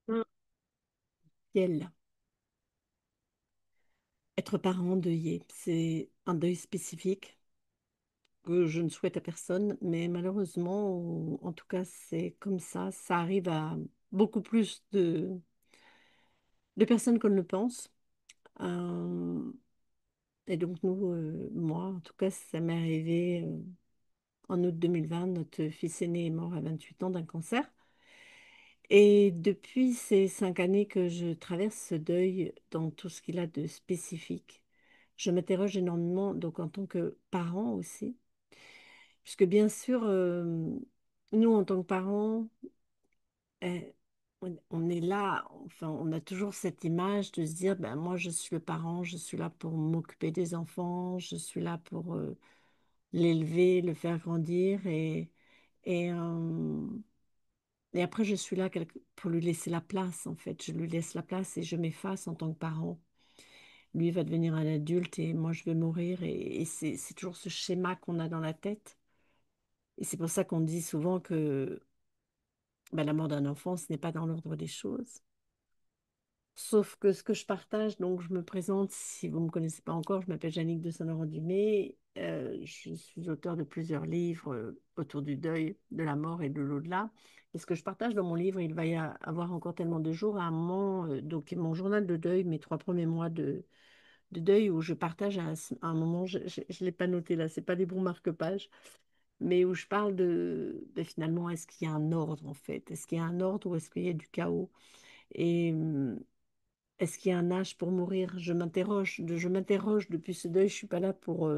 Mm. Ciel. Être parent endeuillé, c'est un deuil spécifique que je ne souhaite à personne, mais malheureusement, ou en tout cas, c'est comme ça arrive à beaucoup plus de personnes qu'on ne le pense. Euh, et donc, nous, moi, en tout cas, ça m'est arrivé en août 2020. Notre fils aîné est mort à 28 ans d'un cancer. Et depuis ces 5 années que je traverse ce deuil dans tout ce qu'il a de spécifique, je m'interroge énormément, donc en tant que parent aussi, puisque bien sûr, nous, en tant que parents, on est là, enfin, on a toujours cette image de se dire, ben, moi, je suis le parent, je suis là pour m'occuper des enfants, je suis là pour l'élever, le faire grandir, et, euh, et après, je suis là pour lui laisser la place, en fait. Je lui laisse la place et je m'efface en tant que parent. Lui va devenir un adulte et moi, je vais mourir. Et c'est toujours ce schéma qu'on a dans la tête. Et c'est pour ça qu'on dit souvent que ben, la mort d'un enfant, ce n'est pas dans l'ordre des choses. Sauf que ce que je partage, donc je me présente, si vous ne me connaissez pas encore, je m'appelle Jannick de Saint-Laurent-du-Marne. Je suis auteure de plusieurs livres autour du deuil, de la mort et de l'au-delà. Et ce que je partage dans mon livre, il va y avoir encore tellement de jours, à un moment, donc mon journal de deuil, mes 3 premiers mois de deuil, où je partage à un moment, je ne l'ai pas noté là, c'est pas des bons marque-pages, mais où je parle de finalement, est-ce qu'il y a un ordre en fait? Est-ce qu'il y a un ordre ou est-ce qu'il y a du chaos? Et est-ce qu'il y a un âge pour mourir? Je m'interroge depuis ce deuil. Je suis pas là pour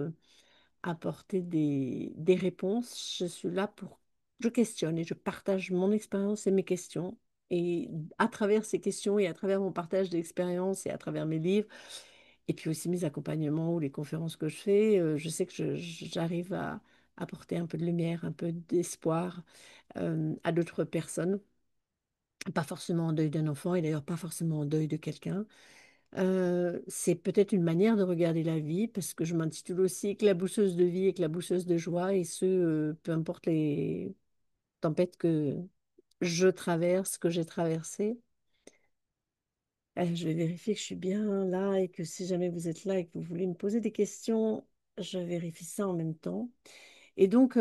apporter des réponses. Je suis là pour... Je questionne et je partage mon expérience et mes questions. Et à travers ces questions et à travers mon partage d'expérience et à travers mes livres, et puis aussi mes accompagnements ou les conférences que je fais, je sais que j'arrive à apporter un peu de lumière, un peu d'espoir à d'autres personnes. Pas forcément en deuil d'un enfant et d'ailleurs pas forcément en deuil de quelqu'un. C'est peut-être une manière de regarder la vie, parce que je m'intitule aussi éclabousseuse de vie, éclabousseuse de joie, et ce, peu importe les tempêtes que je traverse, que j'ai traversées. Je vais vérifier que je suis bien là et que si jamais vous êtes là et que vous voulez me poser des questions, je vérifie ça en même temps. Et donc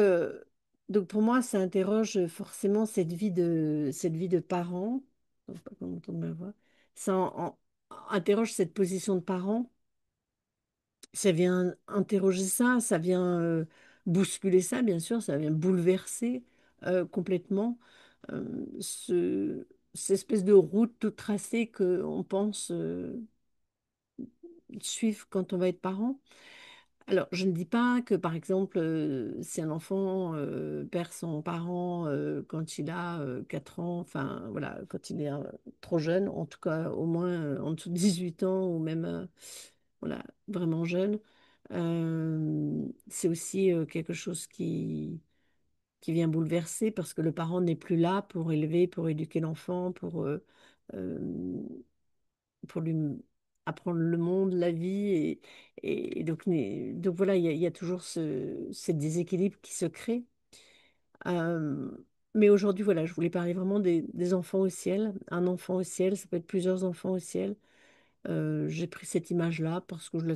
pour moi, ça interroge forcément cette vie de parent. Je ne sais pas comment on entend ma voix. Ça interroge cette position de parent. Ça vient interroger ça, ça vient bousculer ça, bien sûr, ça vient bouleverser complètement ce, cette espèce de route toute tracée qu'on pense suivre quand on va être parent. Alors, je ne dis pas que, par exemple, si un enfant perd son parent quand il a 4 ans, enfin, voilà, quand il est trop jeune, en tout cas, au moins en dessous de 18 ans, ou même, voilà, vraiment jeune, c'est aussi quelque chose qui vient bouleverser parce que le parent n'est plus là pour élever, pour éduquer l'enfant, euh, pour lui apprendre le monde, la vie. Et donc voilà, il y a toujours ce déséquilibre qui se crée. Euh, mais aujourd'hui, voilà, je voulais parler vraiment des enfants au ciel. Un enfant au ciel, ça peut être plusieurs enfants au ciel. J'ai pris cette image-là parce que je la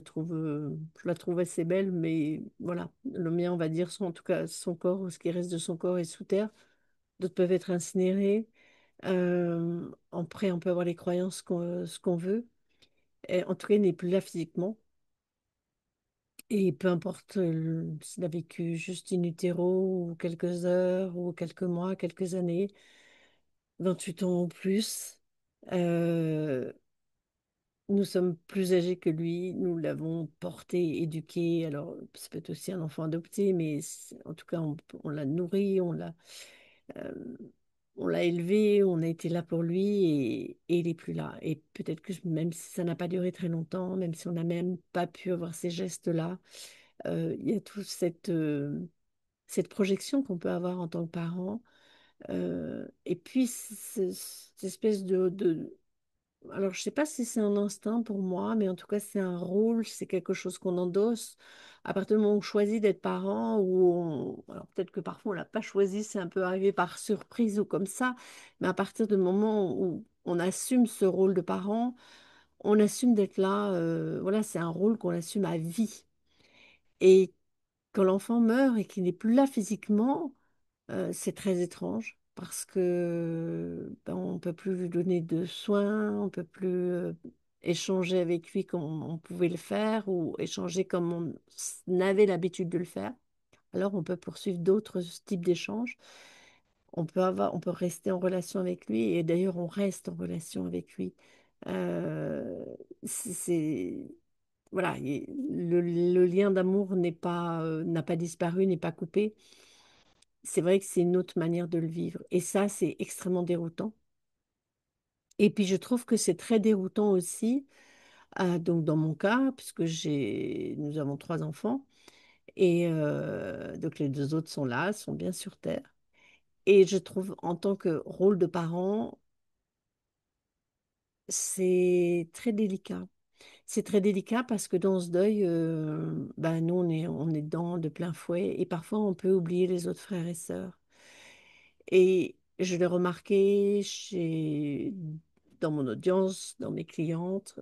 trouve assez belle, mais voilà, le mien, on va dire, en tout cas, son corps, ou ce qui reste de son corps est sous terre. D'autres peuvent être incinérés. Après, on peut avoir les croyances ce qu'on veut. Et en tout cas, il n'est plus là physiquement. Et peu importe s'il a vécu juste in utero, ou quelques heures, ou quelques mois, quelques années, 28 ans ou plus, euh, nous sommes plus âgés que lui, nous l'avons porté, éduqué. Alors, ça peut être aussi un enfant adopté, mais en tout cas, on l'a nourri, euh, on l'a élevé, on a été là pour lui et il n'est plus là. Et peut-être que même si ça n'a pas duré très longtemps, même si on n'a même pas pu avoir ces gestes-là, il y a toute cette projection qu'on peut avoir en tant que parent. Et puis, cette espèce alors, je sais pas si c'est un instinct pour moi, mais en tout cas, c'est un rôle, c'est quelque chose qu'on endosse. À partir du moment où on choisit d'être parent, alors peut-être que parfois on l'a pas choisi, c'est un peu arrivé par surprise ou comme ça, mais à partir du moment où on assume ce rôle de parent, on assume d'être là, voilà, c'est un rôle qu'on assume à vie. Et quand l'enfant meurt et qu'il n'est plus là physiquement, c'est très étrange parce que ben, on peut plus lui donner de soins, on peut plus échanger avec lui comme on pouvait le faire ou échanger comme on avait l'habitude de le faire. Alors on peut poursuivre d'autres types d'échanges. On peut rester en relation avec lui et d'ailleurs on reste en relation avec lui. Euh, c'est voilà, le lien d'amour n'a pas disparu, n'est pas coupé. C'est vrai que c'est une autre manière de le vivre. Et ça, c'est extrêmement déroutant. Et puis, je trouve que c'est très déroutant aussi, donc dans mon cas, puisque nous avons trois enfants, et donc les deux autres sont là, sont bien sur Terre. Et je trouve, en tant que rôle de parent, c'est très délicat. C'est très délicat parce que dans ce deuil, ben, nous, on est dedans de plein fouet, et parfois, on peut oublier les autres frères et sœurs. Et je l'ai remarqué dans mon audience, dans mes clientes,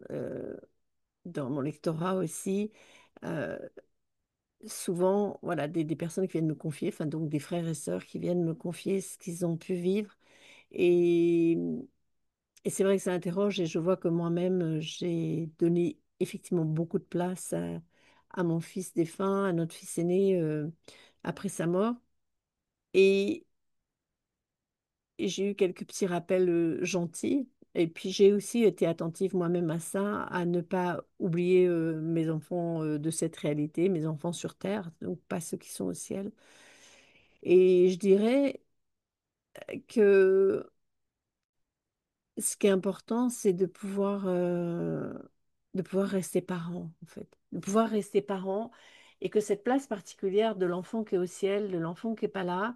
dans mon lectorat aussi. Euh, Souvent, voilà, des personnes qui viennent me confier, enfin donc des frères et sœurs qui viennent me confier ce qu'ils ont pu vivre. Et, et c'est vrai que ça interroge et je vois que moi-même, j'ai donné effectivement beaucoup de place à mon fils défunt, à notre fils aîné, après sa mort. Et Et j'ai eu quelques petits rappels gentils. Et puis j'ai aussi été attentive moi-même à ça, à ne pas oublier mes enfants de cette réalité, mes enfants sur Terre, donc pas ceux qui sont au ciel. Et je dirais que ce qui est important, c'est de pouvoir rester parent, en fait. De pouvoir rester parent et que cette place particulière de l'enfant qui est au ciel, de l'enfant qui n'est pas là,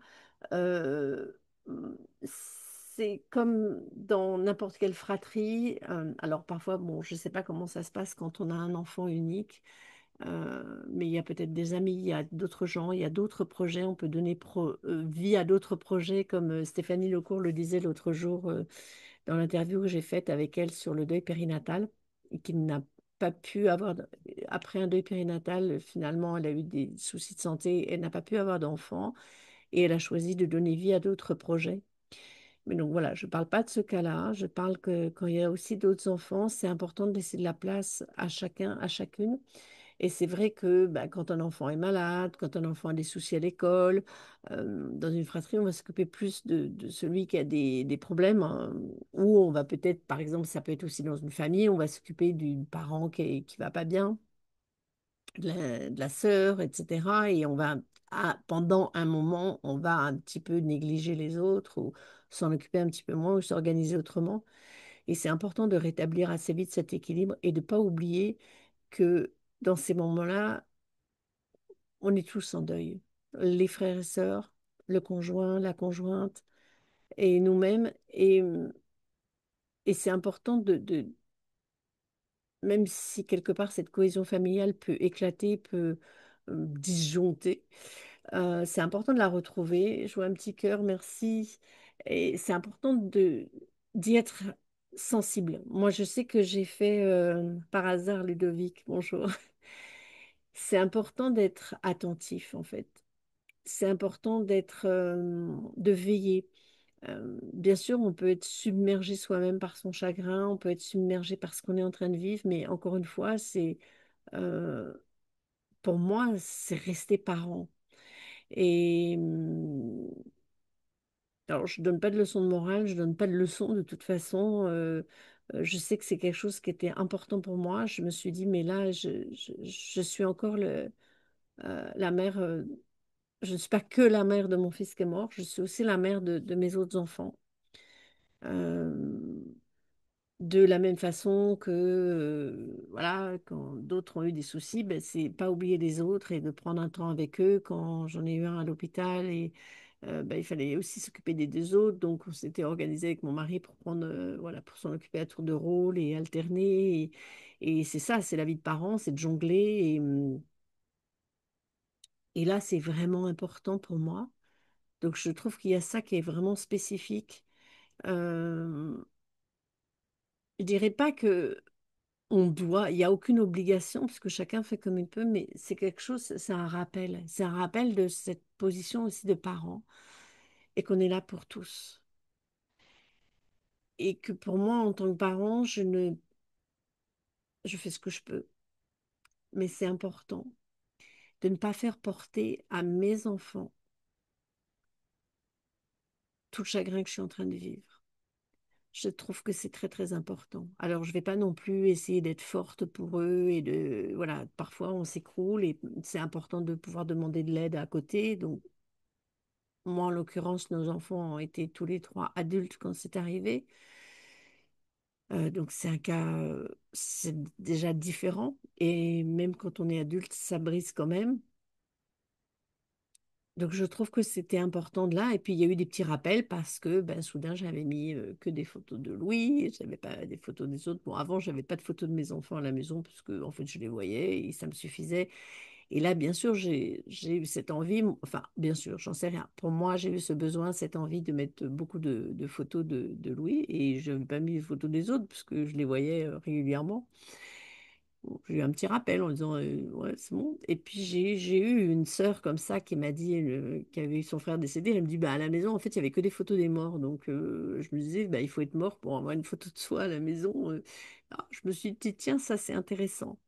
euh, c'est comme dans n'importe quelle fratrie. Alors parfois, bon, je ne sais pas comment ça se passe quand on a un enfant unique, mais il y a peut-être des amis, il y a d'autres gens, il y a d'autres projets. On peut donner vie à d'autres projets, comme Stéphanie Lecourt le disait l'autre jour dans l'interview que j'ai faite avec elle sur le deuil périnatal, et qu'il n'a pas pu avoir, après un deuil périnatal, finalement, elle a eu des soucis de santé, elle n'a pas pu avoir d'enfant et elle a choisi de donner vie à d'autres projets. Mais donc voilà, je ne parle pas de ce cas-là, je parle que quand il y a aussi d'autres enfants, c'est important de laisser de la place à chacun, à chacune. Et c'est vrai que bah, quand un enfant est malade, quand un enfant a des soucis à l'école, dans une fratrie, on va s'occuper plus de celui qui a des problèmes, hein, ou on va peut-être, par exemple, ça peut être aussi dans une famille, on va s'occuper du parent qui va pas bien, de la sœur, etc. Et on va, pendant un moment, on va un petit peu négliger les autres ou s'en occuper un petit peu moins ou s'organiser autrement. Et c'est important de rétablir assez vite cet équilibre et de ne pas oublier que dans ces moments-là, on est tous en deuil. Les frères et sœurs, le conjoint, la conjointe et nous-mêmes. Et c'est important même si quelque part cette cohésion familiale peut éclater, peut disjoncter, c'est important de la retrouver. Je vois un petit cœur, merci. Et c'est important d'y être sensible. Moi, je sais que j'ai fait par hasard, Ludovic, bonjour. C'est important d'être attentif, en fait. C'est important de veiller. Bien sûr, on peut être submergé soi-même par son chagrin, on peut être submergé par ce qu'on est en train de vivre, mais encore une fois, euh, pour moi, c'est rester parent. Et alors, je donne pas de leçon de morale, je donne pas de leçon de toute façon. Je sais que c'est quelque chose qui était important pour moi. Je me suis dit, mais là, je suis encore la mère. Je ne suis pas que la mère de mon fils qui est mort, je suis aussi la mère de mes autres enfants. Euh, de la même façon que, voilà, quand d'autres ont eu des soucis, ben, c'est pas oublier les autres et de prendre un temps avec eux. Quand j'en ai eu un à l'hôpital et ben, il fallait aussi s'occuper des deux autres, donc on s'était organisé avec mon mari pour prendre, voilà, pour s'en occuper à tour de rôle et alterner. Et c'est ça, c'est la vie de parents, c'est de jongler. Et là, c'est vraiment important pour moi. Donc je trouve qu'il y a ça qui est vraiment spécifique. Euh, je dirais pas que on doit, il n'y a aucune obligation parce que chacun fait comme il peut, mais c'est quelque chose, c'est un rappel. C'est un rappel de cette position aussi de parent et qu'on est là pour tous. Et que pour moi, en tant que parent, je fais ce que je peux. Mais c'est important de ne pas faire porter à mes enfants tout le chagrin que je suis en train de vivre. Je trouve que c'est très très important. Alors je vais pas non plus essayer d'être forte pour eux et de voilà, parfois on s'écroule et c'est important de pouvoir demander de l'aide à côté. Donc moi en l'occurrence, nos enfants ont été tous les trois adultes quand c'est arrivé. Donc c'est un cas, c'est déjà différent et même quand on est adulte, ça brise quand même. Donc je trouve que c'était important de là. Et puis il y a eu des petits rappels parce que ben, soudain j'avais mis que des photos de Louis, j'avais pas des photos des autres. Bon, avant j'avais pas de photos de mes enfants à la maison parce que en fait je les voyais et ça me suffisait. Et là bien sûr j'ai eu cette envie, enfin bien sûr j'en sais rien. Pour moi j'ai eu ce besoin, cette envie de mettre beaucoup de photos de Louis et je n'avais pas mis les photos des autres parce que je les voyais régulièrement. Bon, j'ai eu un petit rappel en disant ouais, c'est bon. Et puis j'ai eu une sœur comme ça qui m'a dit qui avait eu son frère décédé. Elle me dit bah, à la maison, en fait, il n'y avait que des photos des morts. Donc je me disais bah, il faut être mort pour avoir une photo de soi à la maison. Alors, je me suis dit tiens, ça c'est intéressant.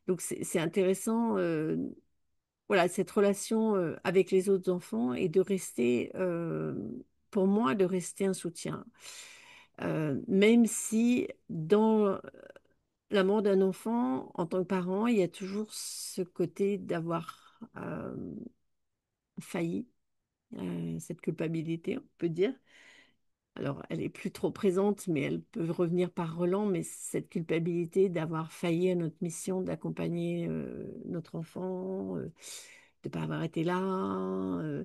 Donc c'est intéressant, voilà, cette relation avec les autres enfants et de rester, pour moi, de rester un soutien. Même si dans l'amour d'un enfant, en tant que parent, il y a toujours ce côté d'avoir failli, cette culpabilité, on peut dire. Alors, elle est plus trop présente, mais elle peut revenir par relents, mais cette culpabilité d'avoir failli à notre mission d'accompagner notre enfant, de ne pas avoir été là.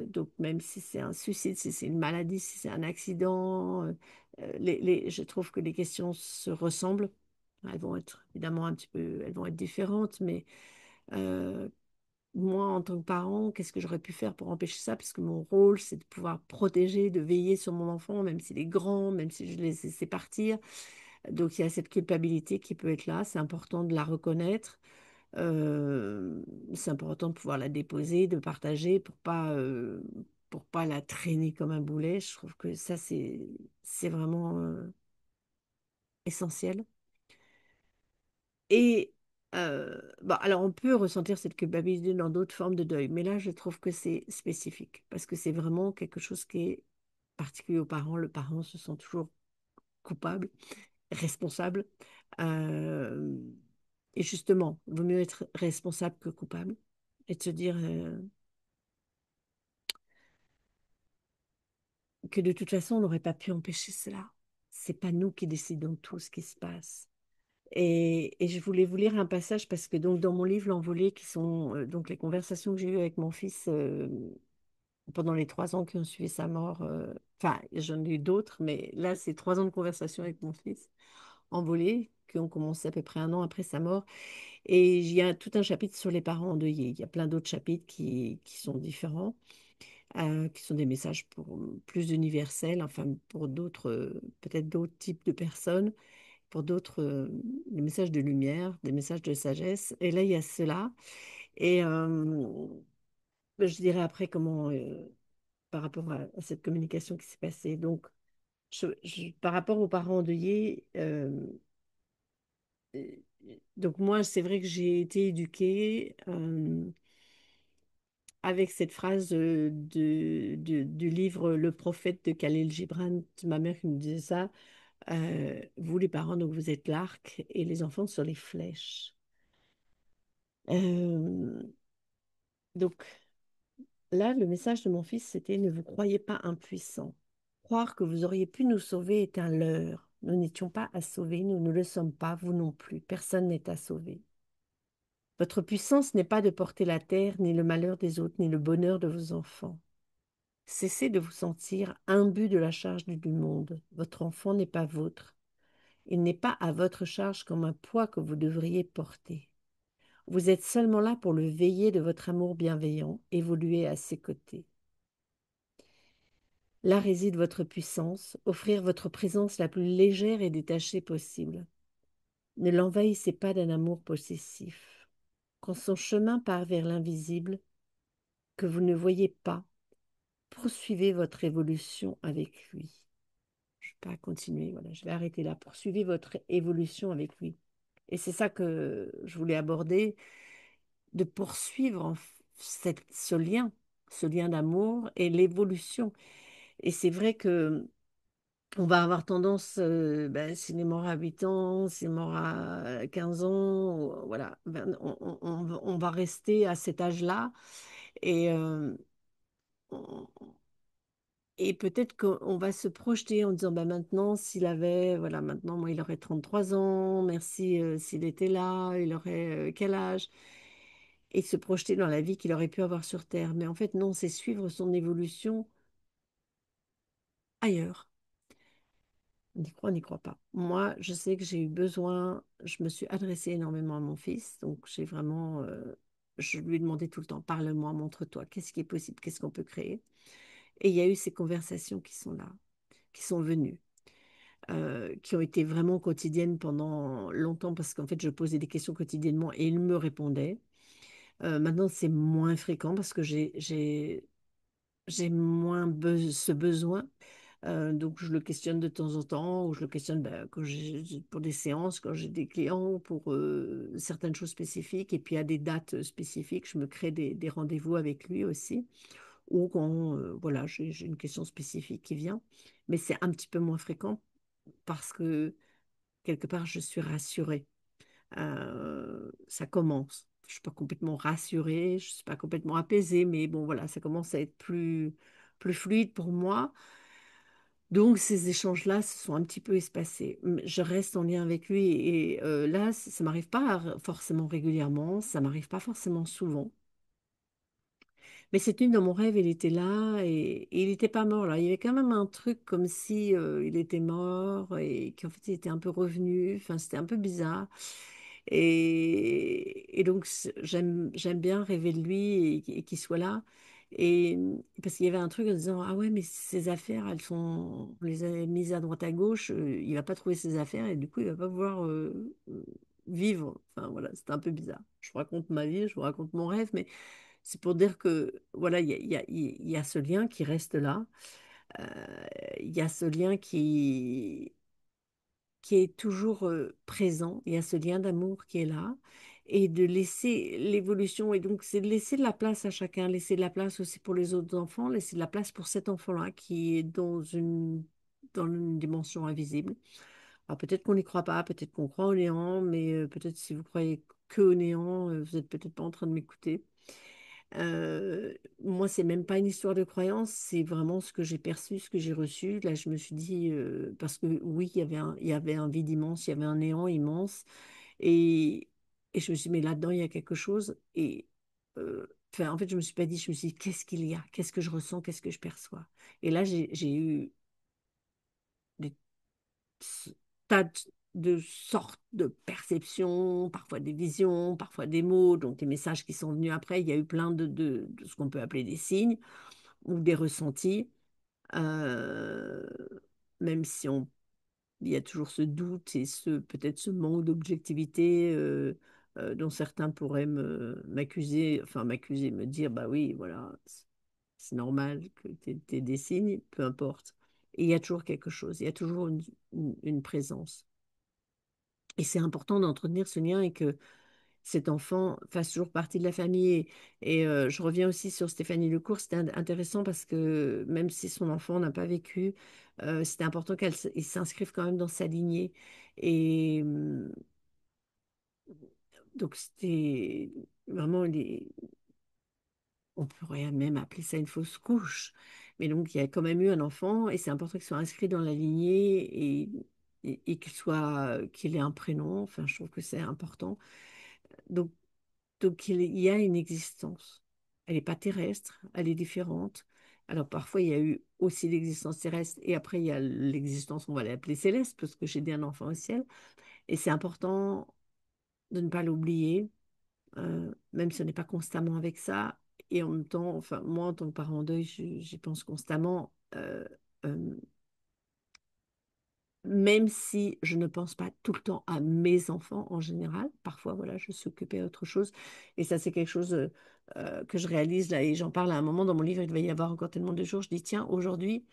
Donc, même si c'est un suicide, si c'est une maladie, si c'est un accident, je trouve que les questions se ressemblent. Elles vont être évidemment un petit peu, elles vont être différentes, mais euh, moi, en tant que parent, qu'est-ce que j'aurais pu faire pour empêcher ça? Parce que mon rôle, c'est de pouvoir protéger, de veiller sur mon enfant, même s'il est grand, même si je les laisse partir. Donc, il y a cette culpabilité qui peut être là. C'est important de la reconnaître. Euh, c'est important de pouvoir la déposer, de partager pour pas la traîner comme un boulet. Je trouve que ça, c'est vraiment essentiel. Et bon, alors on peut ressentir cette culpabilité dans d'autres formes de deuil, mais là je trouve que c'est spécifique parce que c'est vraiment quelque chose qui est particulier aux parents. Le parent se sent toujours coupable, responsable. Euh, et justement, il vaut mieux être responsable que coupable et de se dire que de toute façon on n'aurait pas pu empêcher cela. C'est pas nous qui décidons de tout ce qui se passe. Et je voulais vous lire un passage parce que donc dans mon livre L'Envolée, qui sont donc les conversations que j'ai eues avec mon fils pendant les 3 ans qui ont suivi sa mort. Enfin, j'en ai eu d'autres, mais là, c'est 3 ans de conversation avec mon fils envolé qui ont commencé à peu près un an après sa mort. Et il y a tout un chapitre sur les parents endeuillés. Il y a plein d'autres chapitres qui sont différents, qui sont des messages pour plus universels, enfin pour d'autres, peut-être d'autres types de personnes pour d'autres, des messages de lumière, des messages de sagesse. Et là, il y a cela. Et je dirais après comment, par rapport à cette communication qui s'est passée. Donc, par rapport aux parents endeuillés, euh, donc moi, c'est vrai que j'ai été éduquée avec cette phrase du livre Le prophète de Khalil Gibran, c'est ma mère qui me disait ça. Vous, les parents, donc vous êtes l'arc et les enfants sont les flèches. Euh, donc là, le message de mon fils, c'était ne vous croyez pas impuissant. Croire que vous auriez pu nous sauver est un leurre. Nous n'étions pas à sauver, nous ne le sommes pas, vous non plus. Personne n'est à sauver. Votre puissance n'est pas de porter la terre, ni le malheur des autres, ni le bonheur de vos enfants. Cessez de vous sentir imbu de la charge du monde. Votre enfant n'est pas vôtre. Il n'est pas à votre charge comme un poids que vous devriez porter. Vous êtes seulement là pour le veiller de votre amour bienveillant, évoluer à ses côtés. Là réside votre puissance, offrir votre présence la plus légère et détachée possible. Ne l'envahissez pas d'un amour possessif. Quand son chemin part vers l'invisible, que vous ne voyez pas, poursuivez votre évolution avec lui. Je ne vais pas continuer, voilà, je vais arrêter là. Poursuivez votre évolution avec lui. Et c'est ça que je voulais aborder, de poursuivre ce lien d'amour et l'évolution. Et c'est vrai que on va avoir tendance, ben, s'il est mort à 8 ans, s'il est mort à 15 ans, voilà, ben, on va rester à cet âge-là. Et, on- et peut-être qu'on va se projeter en disant, ben, maintenant, s'il avait, voilà, maintenant, moi, il aurait 33 ans, merci, s'il était là, il aurait quel âge? Et se projeter dans la vie qu'il aurait pu avoir sur Terre. Mais en fait, non, c'est suivre son évolution ailleurs. On y croit, on n'y croit pas. Moi, je sais que j'ai eu besoin, je me suis adressée énormément à mon fils, donc j'ai vraiment, je lui ai demandé tout le temps, parle-moi, montre-toi, qu'est-ce qui est possible, qu'est-ce qu'on peut créer. Et il y a eu ces conversations qui sont là, qui sont venues, qui ont été vraiment quotidiennes pendant longtemps, parce qu'en fait, je posais des questions quotidiennement et il me répondait. Maintenant, c'est moins fréquent parce que j'ai moins ce besoin. Donc, je le questionne de temps en temps, ou je le questionne ben, pour des séances, quand j'ai des clients, pour certaines choses spécifiques, et puis à des dates spécifiques, je me crée des rendez-vous avec lui aussi, ou quand voilà, j'ai une question spécifique qui vient. Mais c'est un petit peu moins fréquent parce que quelque part, je suis rassurée. Ça commence. Je ne suis pas complètement rassurée, je ne suis pas complètement apaisée, mais bon, voilà, ça commence à être plus fluide pour moi. Donc, ces échanges-là se sont un petit peu espacés. Je reste en lien avec lui et là, ça m'arrive pas forcément régulièrement, ça m'arrive pas forcément souvent. Mais cette nuit, dans mon rêve, il était là et il n'était pas mort là. Il y avait quand même un truc comme si il était mort et qu'en fait, il était un peu revenu. Enfin, c'était un peu bizarre. Et donc, j'aime bien rêver de lui et qu'il soit là. Et parce qu'il y avait un truc en disant, ah ouais, mais ses affaires, on les a mises à droite à gauche, il va pas trouver ses affaires et du coup, il va pas pouvoir vivre. Enfin, voilà, c'était un peu bizarre. Je vous raconte ma vie, je vous raconte mon rêve, mais c'est pour dire que, voilà, il y a ce lien qui reste là. Euh, il y a ce lien qui est toujours présent. Il y a ce lien d'amour qui est là et de laisser l'évolution. Et donc, c'est de laisser de la place à chacun, laisser de la place aussi pour les autres enfants, laisser de la place pour cet enfant-là qui est dans une dimension invisible. Alors, peut-être qu'on n'y croit pas, peut-être qu'on croit au néant, mais peut-être si vous croyez que au néant, vous n'êtes peut-être pas en train de m'écouter. Moi, c'est même pas une histoire de croyance, c'est vraiment ce que j'ai perçu, ce que j'ai reçu. Là, je me suis dit, parce que oui, il y avait un vide immense, il y avait un néant immense. Et, et je me suis dit, mais là-dedans, il y a quelque chose. Et enfin, en fait, je me suis pas dit, je me suis dit, qu'est-ce qu'il y a? Qu'est-ce que je ressens? Qu'est-ce que je perçois? Et là, j'ai eu des tas de sortes de perceptions, parfois des visions, parfois des mots, donc des messages qui sont venus après. Il y a eu plein de ce qu'on peut appeler des signes ou des ressentis, euh, même si il y a toujours ce doute et peut-être ce manque d'objectivité dont certains pourraient m'accuser, enfin m'accuser, me dire, bah oui, voilà, c'est normal que tu aies des signes, peu importe. Et il y a toujours quelque chose, il y a toujours une présence. Et c'est important d'entretenir ce lien et que cet enfant fasse toujours partie de la famille. Et je reviens aussi sur Stéphanie Lecourt, c'était intéressant parce que même si son enfant n'a pas vécu, c'était important qu'il s'inscrive quand même dans sa lignée. Et donc c'était vraiment, on pourrait même appeler ça une fausse couche. Mais donc il y a quand même eu un enfant et c'est important qu'il soit inscrit dans la lignée et qu'il ait un prénom. Enfin, je trouve que c'est important. Donc Donc, il y a une existence. Elle n'est pas terrestre, elle est différente. Alors, parfois, il y a eu aussi l'existence terrestre et après, il y a l'existence, on va l'appeler céleste, parce que j'ai dit un enfant au ciel. Et c'est important de ne pas l'oublier, même si on n'est pas constamment avec ça. Et en même temps, enfin, moi, en tant que parent en deuil, j'y pense constamment. euh, même si je ne pense pas tout le temps à mes enfants en général, parfois, voilà, je suis occupée à autre chose. Et ça, c'est quelque chose que je réalise là, et j'en parle à un moment dans mon livre, il va y avoir encore tellement de jours. Je dis, tiens, aujourd'hui,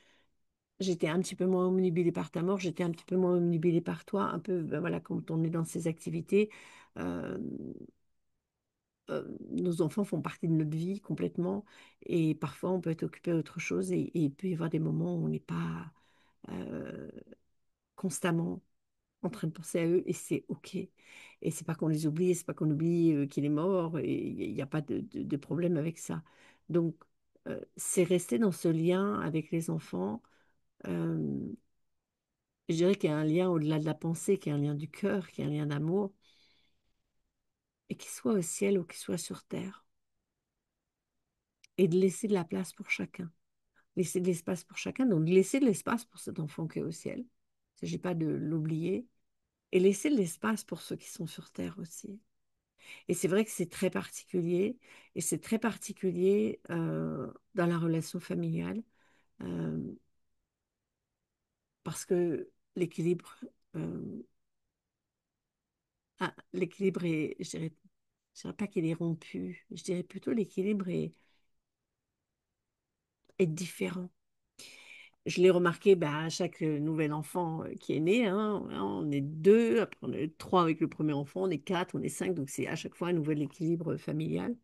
j'étais un petit peu moins omnibulée par ta mort, j'étais un petit peu moins omnibulée par toi, un peu, ben voilà, quand on est dans ces activités. euh, nos enfants font partie de notre vie complètement, et parfois on peut être occupé à autre chose, et il peut y avoir des moments où on n'est pas euh, constamment en train de penser à eux, et c'est OK. Et c'est pas qu'on les oublie, c'est pas qu'on oublie qu'il est mort, et il n'y a pas de problème avec ça. Donc, c'est rester dans ce lien avec les enfants. euh, je dirais qu'il y a un lien au-delà de la pensée, qu'il y a un lien du cœur, qu'il y a un lien d'amour, et qu'il soit au ciel ou qu'il soit sur terre, et de laisser de la place pour chacun. Laisser de l'espace pour chacun, donc laisser de l'espace pour cet enfant qui est au ciel. Il ne s'agit pas de l'oublier. Et laisser de l'espace pour ceux qui sont sur terre aussi. Et c'est vrai que c'est très particulier, et c'est très particulier dans la relation familiale, euh, parce que euh, l'équilibre est, je dirais pas qu'il est rompu, je dirais plutôt l'équilibre est différent. Je l'ai remarqué bah, à chaque nouvel enfant qui est né, hein, on est deux, après on est trois avec le premier enfant, on est quatre, on est cinq, donc c'est à chaque fois un nouvel équilibre familial.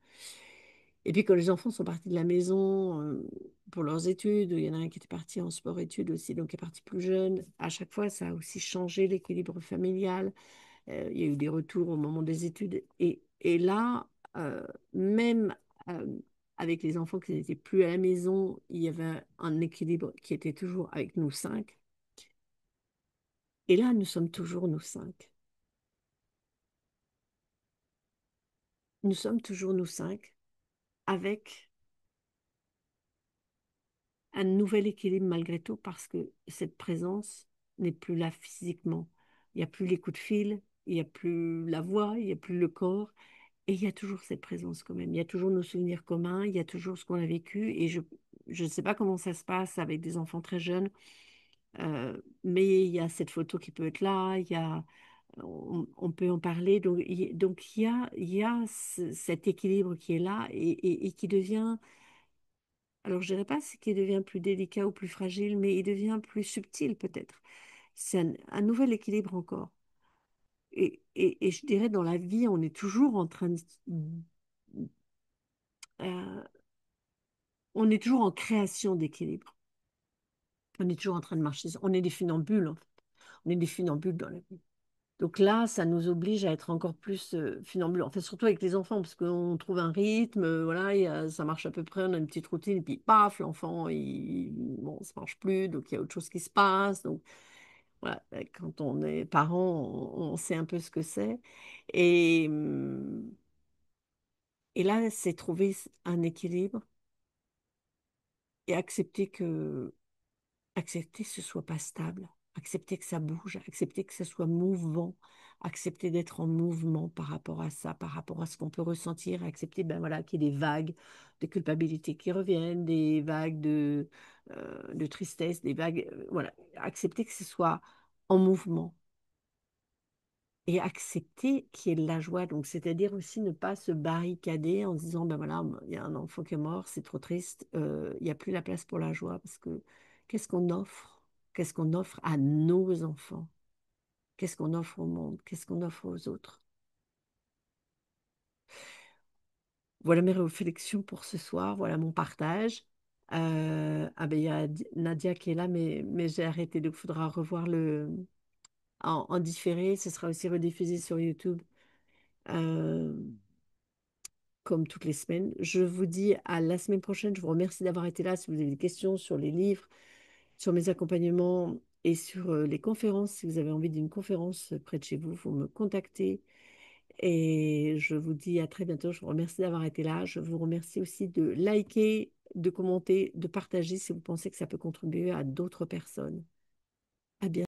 Et puis quand les enfants sont partis de la maison pour leurs études, il y en a un qui était parti en sport-études aussi, donc qui est parti plus jeune, à chaque fois ça a aussi changé l'équilibre familial. Il y a eu des retours au moment des études. Et là, même euh, avec les enfants qui n'étaient plus à la maison, il y avait un équilibre qui était toujours avec nous cinq. Et là, nous sommes toujours nous cinq. Nous sommes toujours nous cinq avec un nouvel équilibre malgré tout parce que cette présence n'est plus là physiquement. Il n'y a plus les coups de fil, il n'y a plus la voix, il n'y a plus le corps. Et il y a toujours cette présence quand même. Il y a toujours nos souvenirs communs, il y a toujours ce qu'on a vécu. Et je ne sais pas comment ça se passe avec des enfants très jeunes, mais il y a cette photo qui peut être là, on peut en parler. Donc il y a cet équilibre qui est là, et qui devient, alors je dirais pas ce qui devient plus délicat ou plus fragile, mais il devient plus subtil peut-être. C'est un nouvel équilibre encore. Et je dirais dans la vie, on est toujours en train de... euh, on est toujours en création d'équilibre. On est toujours en train de marcher. On est des funambules, en fait. On est des funambules dans la vie. Donc là, ça nous oblige à être encore plus funambules. En fait, surtout avec les enfants, parce qu'on trouve un rythme, voilà, ça marche à peu près, on a une petite routine, et puis paf, l'enfant, bon, ça marche plus, donc il y a autre chose qui se passe. Donc voilà, quand on est parent, on sait un peu ce que c'est. Et, hum, et là, c'est trouver un équilibre et accepter que ce soit pas stable, accepter que ça bouge, accepter que ça soit mouvant, accepter d'être en mouvement par rapport à ça, par rapport à ce qu'on peut ressentir, accepter ben voilà, qu'il y ait des vagues de culpabilité qui reviennent, des vagues de tristesse, des vagues, voilà, accepter que ce soit en mouvement. Et accepter qu'il y ait de la joie. Donc, c'est-à-dire aussi ne pas se barricader en se disant, ben voilà, il y a un enfant qui est mort, c'est trop triste, il n'y a plus la place pour la joie. Parce que qu'est-ce qu'on offre? Qu'est-ce qu'on offre à nos enfants? Qu'est-ce qu'on offre au monde? Qu'est-ce qu'on offre aux autres? Voilà mes réflexions pour ce soir, voilà mon partage. Ah ben, il y a Nadia qui est là, mais j'ai arrêté, donc il faudra revoir en différé. Ce sera aussi rediffusé sur YouTube. Euh, comme toutes les semaines. Je vous dis à la semaine prochaine. Je vous remercie d'avoir été là. Si vous avez des questions sur les livres, sur mes accompagnements et sur les conférences, si vous avez envie d'une conférence près de chez vous, vous me contactez. Et je vous dis à très bientôt. Je vous remercie d'avoir été là. Je vous remercie aussi de liker, de commenter, de partager si vous pensez que ça peut contribuer à d'autres personnes. À bientôt.